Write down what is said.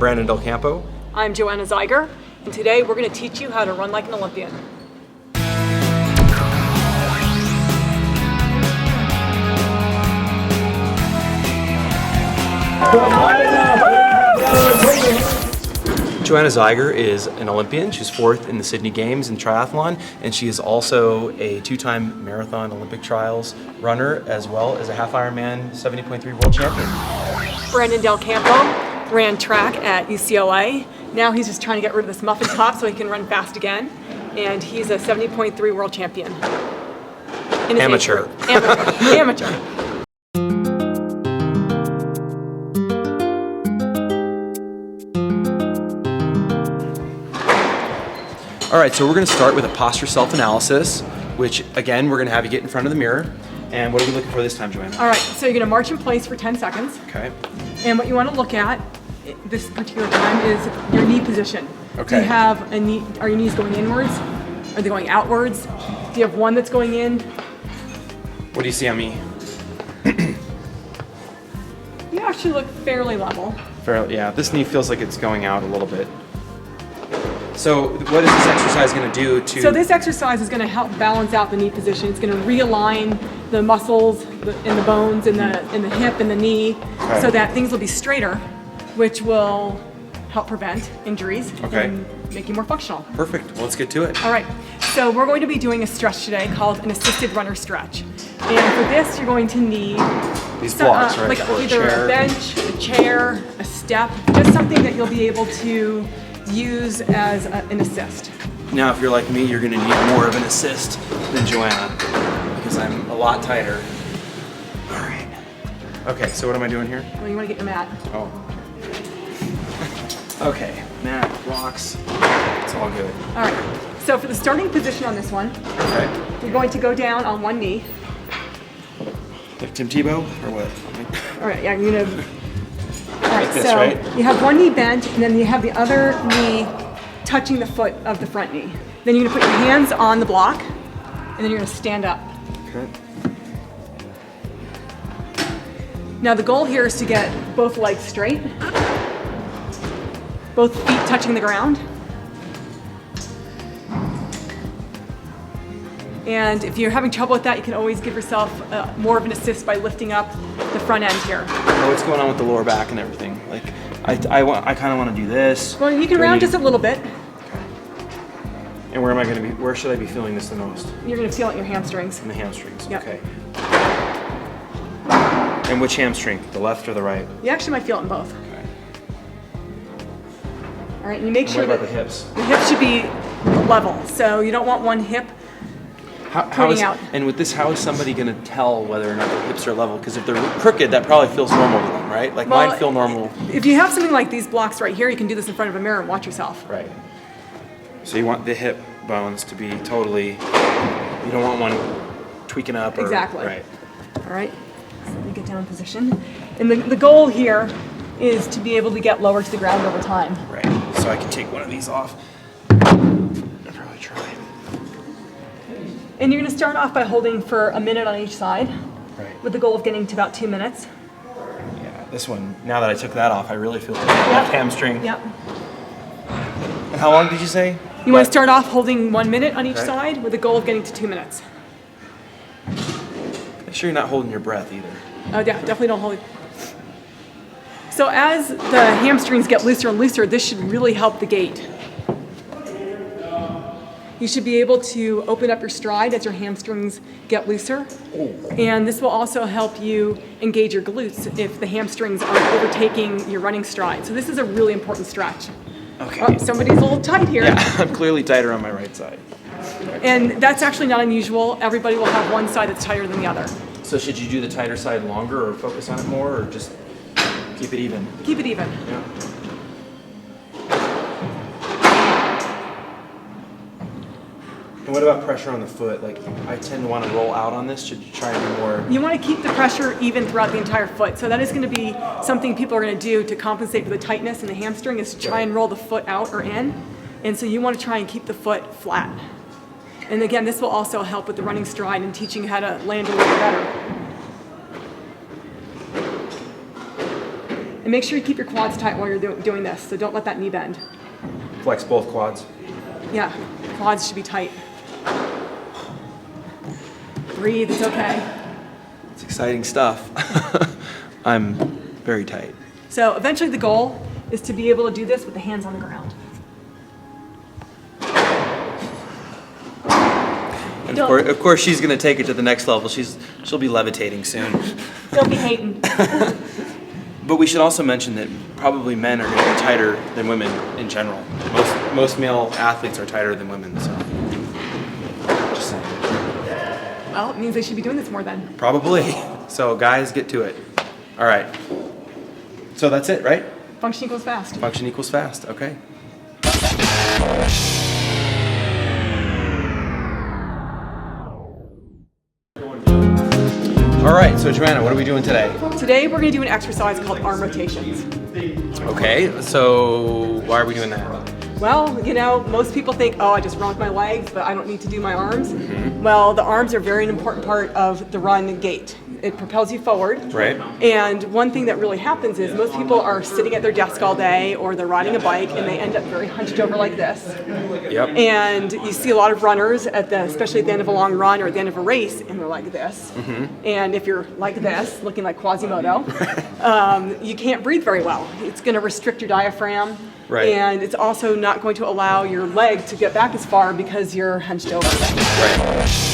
Brandon Del Campo. I'm Joanna Zeiger, and today we're going to teach you how to run like an Olympian. Joanna Zeiger is an Olympian. She's 4th in the Sydney Games in triathlon, and she is also a 2-time marathon Olympic trials runner, as well as a half Ironman 70.3 world champion. Brandon Del Campo ran track at UCLA. Now he's just trying to get rid of this muffin top so he can run fast again. And he's a 70.3 world champion. In his Amateur. age group. Amateur. All right, so we're gonna start with a posture self-analysis, which again, we're gonna have you get in front of the mirror. And what are we looking for this time, Joanna? All right, so you're gonna march in place for 10 seconds. Okay. And what you wanna look at this particular time is your knee position. Okay. Do you have a knee, are your knees going inwards? Are they going outwards? Do you have one that's going in? What do you see on me? You actually look fairly level. Fairly, yeah. This knee feels like it's going out a little bit. So what is this exercise going to do to... So this exercise is going to help balance out the knee position. It's going to realign the muscles in the bones, in the hip and the knee, okay, so that things will be straighter, which will help prevent injuries, okay, and make you more functional. Perfect. Well, let's get to it. All right. So we're going to be doing a stretch today called an assisted runner stretch. And for this, you're going to need these blocks, right? Like either a bench, a chair, a step, just something that you'll be able to use as an assist. Now, if you're like me, you're going to need more of an assist than Joanna, because I'm a lot tighter. All right. Okay, so what am I doing here? Well, you want to get your mat. Oh. Okay, mat, blocks, it's all good. All right, so for the starting position on this one, okay, you're going to go down on one knee. Like Tim Tebow, or what? All right, yeah, you're going to... All right, like this, so right? You have one knee bent, and then you have the other knee touching the foot of the front knee. Then you're going to put your hands on the block, and then you're going to stand up. Okay. Now the goal here is to get both legs straight, both feet touching the ground. And if you're having trouble with that, you can always give yourself more of an assist by lifting up the front end here. What's going on with the lower back and everything? Like, I kind of want to do this. Well, you can round just a little bit. Okay. And where am I going to be? Where should I be feeling this the most? You're going to feel it in your hamstrings. In the hamstrings. Yep. Okay. And which hamstring? The left or the right? You actually might feel it in both. Okay. All right, and you make sure what about that the hips? the hips should be level. So you don't want one hip pointing out. And with this, how is somebody going to tell whether or not their hips are level? Because if they're crooked, that probably feels normal to them, right? Like Well, mine feel normal. If you have something like these blocks right here, you can do this in front of a mirror and watch yourself. Right. So you want the hip bones to be totally, you don't want one tweaking up. Or, Exactly. Right. All right, so let me get down in position. And the goal here is to be able to get lower to the ground over time. Right. So I can take one of these off. I'll probably try. And you're going to start off by holding for a minute on each side, Right. with the goal of getting to about 2 minutes. Yeah, this one, now that I took that off, I really feel the left hamstring. Yep. And how long did you say? You want to start off holding 1 minute on each Right. side with the goal of getting to 2 minutes. Make sure you're not holding your breath either. Oh yeah, definitely don't hold it. So as the hamstrings get looser and looser, this should really help the gait. You should be able to open up your stride as your hamstrings get looser. And this will also help you engage your glutes if the hamstrings are overtaking your running stride. So this is a really important stretch. Okay. Oh, somebody's a little tight here. Yeah, I'm clearly tighter on my right side. And that's actually not unusual. Everybody will have one side that's tighter than the other. So should you do the tighter side longer or focus on it more or just keep it even? Keep it even. Yeah. And what about pressure on the foot? Like, I tend to want to roll out on this. Should you try and do more? You want to keep the pressure even throughout the entire foot. So that is going to be something people are going to do to compensate for the tightness in the hamstring, is to try and roll the foot out or in. And so you want to try and keep the foot flat. And again, this will also help with the running stride and teaching you how to land a little better. And make sure you keep your quads tight while you're doing this, so don't let that knee bend. Flex both quads. Yeah, quads should be tight. Breathe, it's okay. It's exciting stuff. I'm very tight. So eventually the goal is to be able to do this with the hands on the ground. And of course, she's going to take it to the next level. She'll be levitating soon. Don't be hating. But we should also mention that probably men are going to be tighter than women in general. Most male athletes are tighter than women, so just saying. Well, it means they should be doing this more then. Probably. So guys, get to it. All right. So that's it, right? Function equals fast. Function equals fast. Okay. All right, so Joanna, what are we doing today? Today we're going to do an exercise called arm rotations. Okay, so why are we doing that? Well, you know, most people think, oh, I just run with my legs, but I don't need to do my arms. Well, the arms are very an important part of the run and gait. It propels you forward. Right. And one thing that really happens is most people are sitting at their desk all day or they're riding a bike and they end up very hunched over like this. Yep. And you see a lot of runners, especially at the end of a long run or at the end of a race, and they're like this. And if you're like this, looking like Quasimodo, you can't breathe very well. It's going to restrict your diaphragm. Right. And it's also not going to allow your leg to get back as far because you're hunched over. Right.